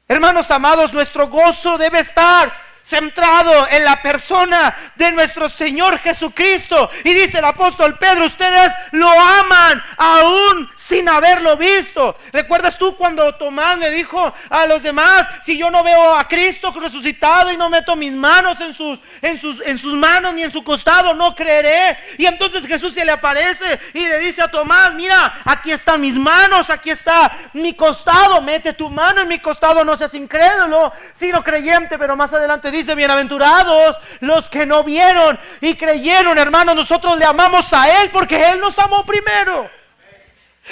Hermanos amados, nuestro gozo debe estar centrado en la persona de nuestro Señor Jesucristo. Y dice el apóstol Pedro, ustedes lo aman aún sin haberlo visto. ¿Recuerdas tú cuando Tomás le dijo a los demás, si yo no veo a Cristo resucitado y no meto mis manos en sus manos ni en su costado, no creeré? Y entonces Jesús se le aparece y le dice a Tomás, mira, aquí están mis manos, aquí está mi costado, mete tu mano en mi costado, no seas incrédulo, sino creyente. Pero más adelante dice, bienaventurados los que no vieron y creyeron. Hermanos, nosotros le amamos a Él porque Él nos amó primero.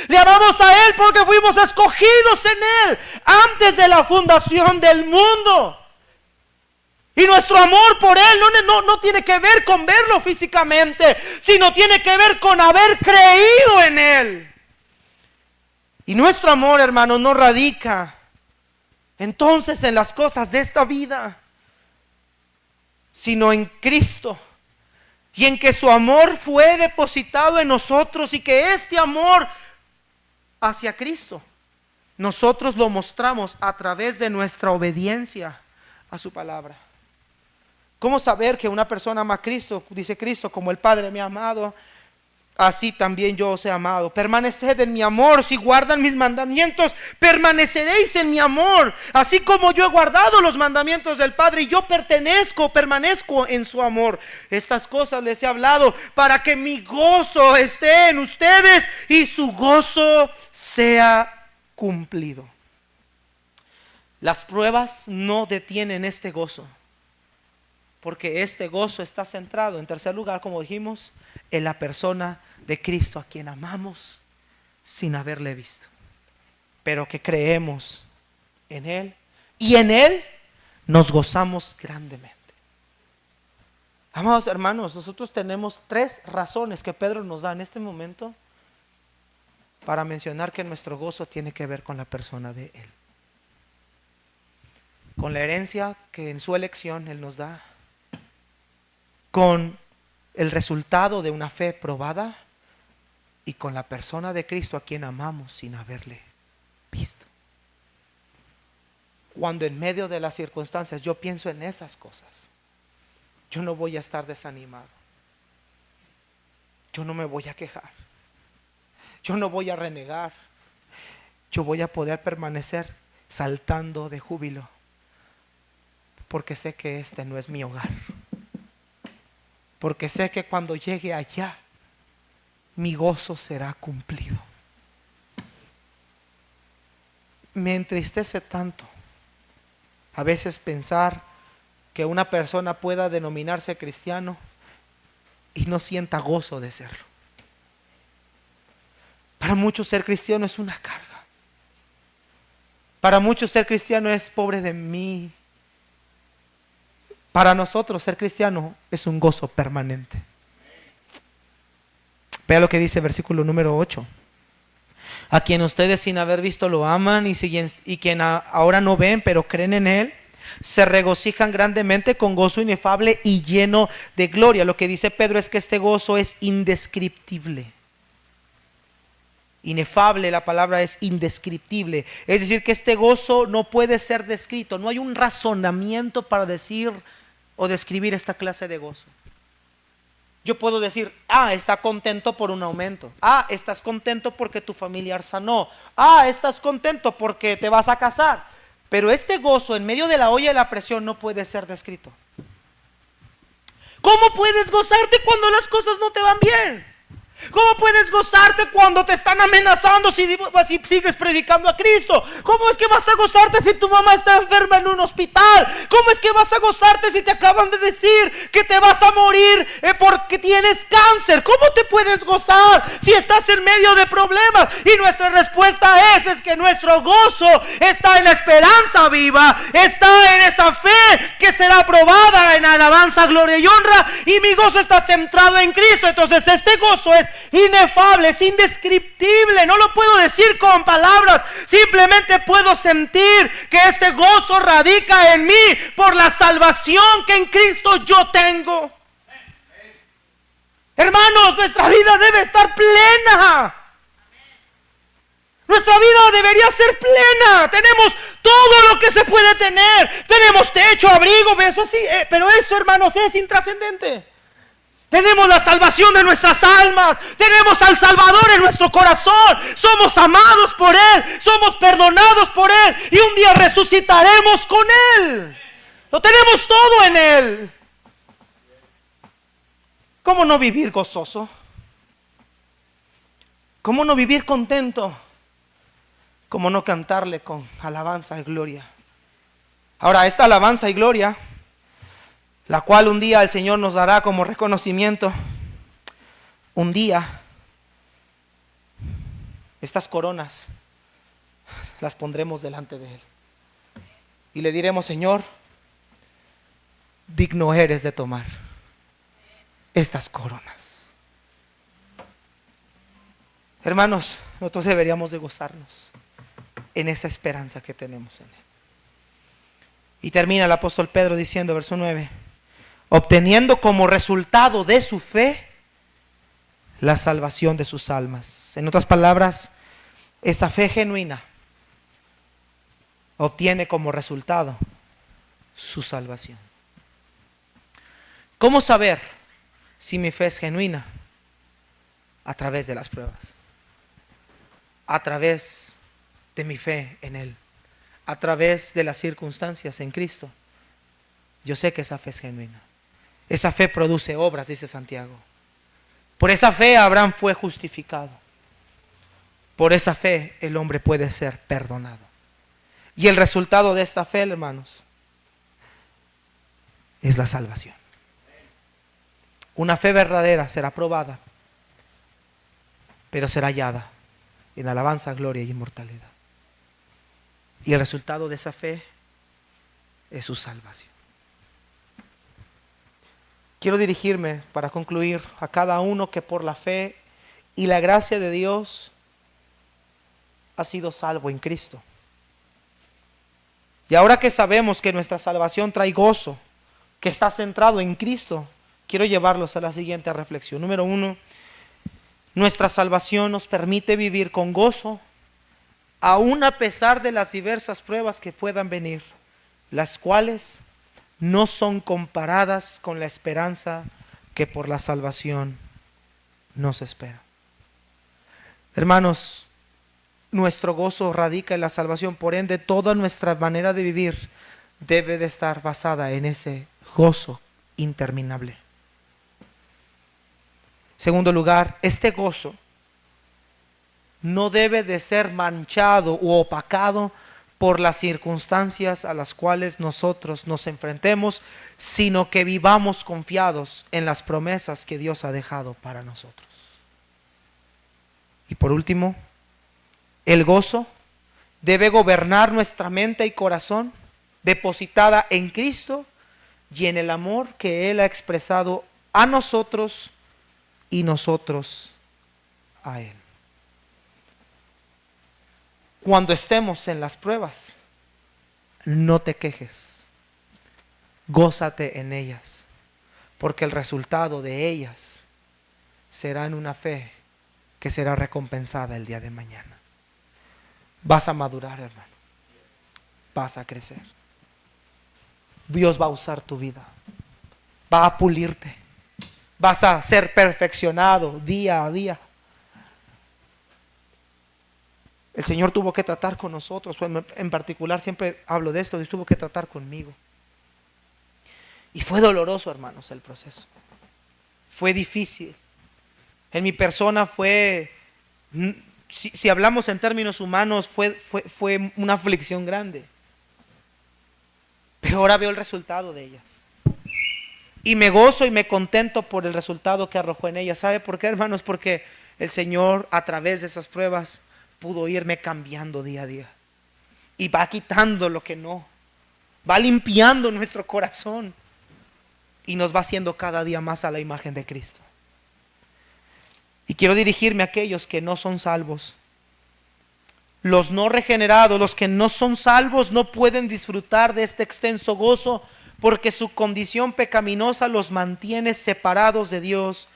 Le amamos a Él porque fuimos escogidos en Él antes de la fundación del mundo. Y nuestro amor por Él no tiene que ver con verlo físicamente, sino tiene que ver con haber creído en Él. Y nuestro amor, hermanos, no radica entonces en las cosas de esta vida, sino en Cristo, y en que su amor fue depositado en nosotros, y que este amor hacia Cristo nosotros lo mostramos a través de nuestra obediencia a su palabra. ¿Cómo saber que una persona ama a Cristo? Dice Cristo, como el Padre me ha amado, así también yo os he amado. Permaneced en mi amor. Si guardan mis mandamientos, permaneceréis en mi amor, así como yo he guardado los mandamientos del Padre y yo permanezco en su amor. Estas cosas les he hablado para que mi gozo esté en ustedes y su gozo sea cumplido. Las pruebas no detienen este gozo, porque este gozo está centrado, en tercer lugar, como dijimos, en la persona de Cristo, a quien amamos sin haberle visto, pero que creemos en Él, y en Él nos gozamos grandemente. Amados hermanos, nosotros tenemos 3 razones que Pedro nos da en este momento para mencionar que nuestro gozo tiene que ver con la persona de Él, con la herencia que en su elección Él nos da, con el resultado de una fe probada, y con la persona de Cristo a quien amamos sin haberle visto. Cuando en medio de las circunstancias yo pienso en esas cosas, yo no voy a estar desanimado, yo no me voy a quejar, yo no voy a renegar, yo voy a poder permanecer saltando de júbilo, porque sé que este no es mi hogar, porque sé que cuando llegue allá mi gozo será cumplido. Me entristece tanto a veces pensar que una persona pueda denominarse cristiano y no sienta gozo de serlo. Para muchos ser cristiano es una carga. Para muchos ser cristiano es pobre de mí. Para nosotros ser cristiano es un gozo permanente. Vea lo que dice versículo número 8. A quien ustedes sin haber visto lo aman, y quien ahora no ven pero creen en Él, se regocijan grandemente con gozo inefable y lleno de gloria. Lo que dice Pedro es que este gozo es indescriptible. Inefable, la palabra es indescriptible. Es decir, que este gozo no puede ser descrito. No hay un razonamiento para decir o describir esta clase de gozo. Yo puedo decir, está contento por un aumento. Estás contento porque tu familiar sanó. Estás contento porque te vas a casar. Pero este gozo en medio de la olla de la presión no puede ser descrito. ¿Cómo puedes gozarte cuando las cosas no te van bien? ¿Cómo puedes gozarte cuando te están amenazando si sigues predicando a Cristo? ¿Cómo es que vas a gozarte si tu mamá está enferma en un hospital? ¿Cómo es que vas a gozarte si te acaban de decir que te vas a morir porque tienes cáncer? ¿Cómo te puedes gozar si estás en medio de problemas? Y nuestra respuesta es que nuestro gozo está en la esperanza viva, está en esa fe que será probada en alabanza, gloria y honra, y mi gozo está centrado en Cristo. Entonces este gozo es inefable, es indescriptible, no lo puedo decir con palabras, simplemente puedo sentir que este gozo radica en mí por la salvación que en Cristo yo tengo. Hermanos, nuestra vida debe estar plena. Nuestra vida debería ser plena. Tenemos todo lo que se puede tener. Tenemos techo, abrigo, eso sí, pero eso, hermanos, es intrascendente. Tenemos la salvación de nuestras almas. Tenemos al Salvador en nuestro corazón. Somos amados por Él. Somos perdonados por Él. Y un día resucitaremos con Él. Lo tenemos todo en Él. ¿Cómo no vivir gozoso? ¿Cómo no vivir contento? ¿Cómo no cantarle con alabanza y gloria? Ahora, esta alabanza y gloria, la cual un día el Señor nos dará como reconocimiento, un día estas coronas las pondremos delante de Él y le diremos: Señor, digno eres de tomar estas coronas. Hermanos, nosotros deberíamos de gozarnos en esa esperanza que tenemos en Él. Y termina el apóstol Pedro diciendo, verso 9: obteniendo como resultado de su fe la salvación de sus almas. En otras palabras, esa fe genuina obtiene como resultado su salvación. ¿Cómo saber si mi fe es genuina? A través de las pruebas, a través de mi fe en Él, a través de las circunstancias en Cristo. Yo sé que esa fe es genuina. Esa fe produce obras, dice Santiago. Por esa fe Abraham fue justificado. Por esa fe el hombre puede ser perdonado. Y el resultado de esta fe, hermanos, es la salvación. Una fe verdadera será probada, pero será hallada en alabanza, gloria y inmortalidad. Y el resultado de esa fe es su salvación. Quiero dirigirme, para concluir, a cada uno que por la fe y la gracia de Dios ha sido salvo en Cristo. Y ahora que sabemos que nuestra salvación trae gozo, que está centrado en Cristo, quiero llevarlos a la siguiente reflexión. Número 1, nuestra salvación nos permite vivir con gozo, aun a pesar de las diversas pruebas que puedan venir, las cuales no son comparadas con la esperanza que por la salvación nos espera. Hermanos, nuestro gozo radica en la salvación, por ende toda nuestra manera de vivir debe de estar basada en ese gozo interminable. Segundo lugar, este gozo no debe de ser manchado u opacado por las circunstancias a las cuales nosotros nos enfrentemos, sino que vivamos confiados en las promesas que Dios ha dejado para nosotros. Y por último, el gozo debe gobernar nuestra mente y corazón, depositada en Cristo y en el amor que Él ha expresado a nosotros y nosotros a Él. Cuando estemos en las pruebas, no te quejes, gózate en ellas, porque el resultado de ellas será en una fe que será recompensada el día de mañana. Vas a madurar, hermano, vas a crecer. Dios va a usar tu vida, va a pulirte, vas a ser perfeccionado día a día. El Señor tuvo que tratar con nosotros, en particular siempre hablo de esto, Dios tuvo que tratar conmigo. Y fue doloroso, hermanos, el proceso. Fue difícil. En mi persona fue, si hablamos en términos humanos, fue una aflicción grande. Pero ahora veo el resultado de ellas. Y me gozo y me contento por el resultado que arrojó en ellas. ¿Sabe por qué, hermanos? Porque el Señor, a través de esas pruebas, pudo irme cambiando día a día. Y va quitando lo que no. Va limpiando nuestro corazón. Y nos va haciendo cada día más a la imagen de Cristo. Y quiero dirigirme a aquellos que no son salvos. Los no regenerados, los que no son salvos, no pueden disfrutar de este extenso gozo, porque su condición pecaminosa los mantiene separados de Dios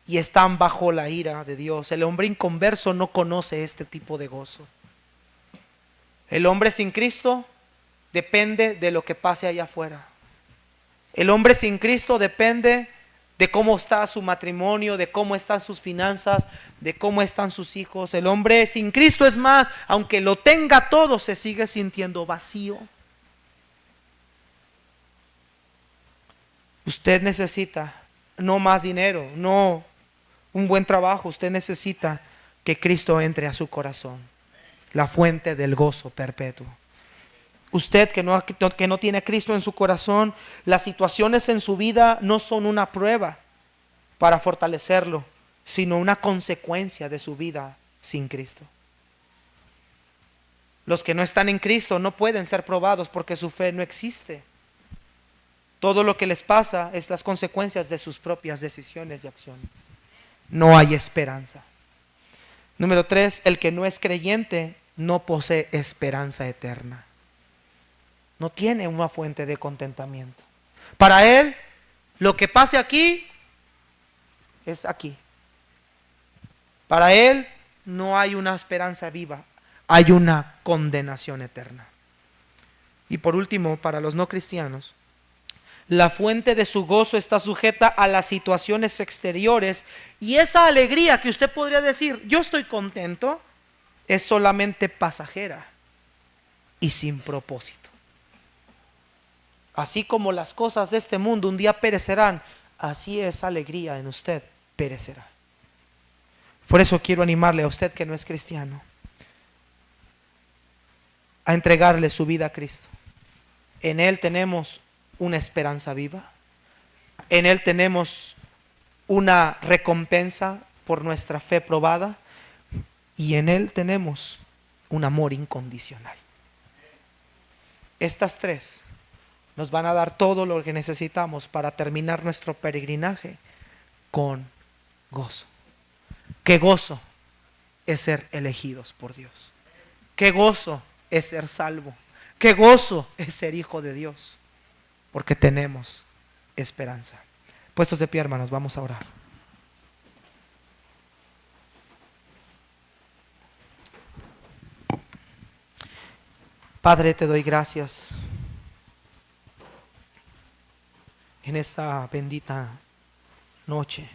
y están bajo la ira de Dios. El hombre inconverso no conoce este tipo de gozo. El hombre sin Cristo depende de lo que pase allá afuera. El hombre sin Cristo depende de cómo está su matrimonio, de cómo están sus finanzas, de cómo están sus hijos. El hombre sin Cristo, es más, aunque lo tenga todo, se sigue sintiendo vacío. Usted necesita no más dinero, no un buen trabajo. Usted necesita que Cristo entre a su corazón, la fuente del gozo perpetuo. Usted que no tiene a Cristo en su corazón, las situaciones en su vida no son una prueba para fortalecerlo, sino una consecuencia de su vida sin Cristo. Los que no están en Cristo no pueden ser probados porque su fe no existe. Todo lo que les pasa es las consecuencias de sus propias decisiones y acciones. No hay esperanza. Número 3, el que no es creyente no posee esperanza eterna. No tiene una fuente de contentamiento. Para él, lo que pase aquí, es aquí. Para él no hay una esperanza viva, hay una condenación eterna. Y por último, para los no cristianos, la fuente de su gozo está sujeta a las situaciones exteriores, y esa alegría que usted podría decir, yo estoy contento, es solamente pasajera y sin propósito. Así como las cosas de este mundo un día perecerán, así esa alegría en usted perecerá. Por eso quiero animarle a usted que no es cristiano a entregarle su vida a Cristo. En Él tenemos una esperanza viva. En Él tenemos una recompensa por nuestra fe probada. Y en Él tenemos un amor incondicional. Estas tres nos van a dar todo lo que necesitamos para terminar nuestro peregrinaje con gozo. Qué gozo es ser elegidos por Dios. Qué gozo es ser salvo. Qué gozo es ser hijo de Dios. Porque tenemos esperanza. Puestos de pie, hermanos, vamos a orar. Padre, te doy gracias en esta bendita noche.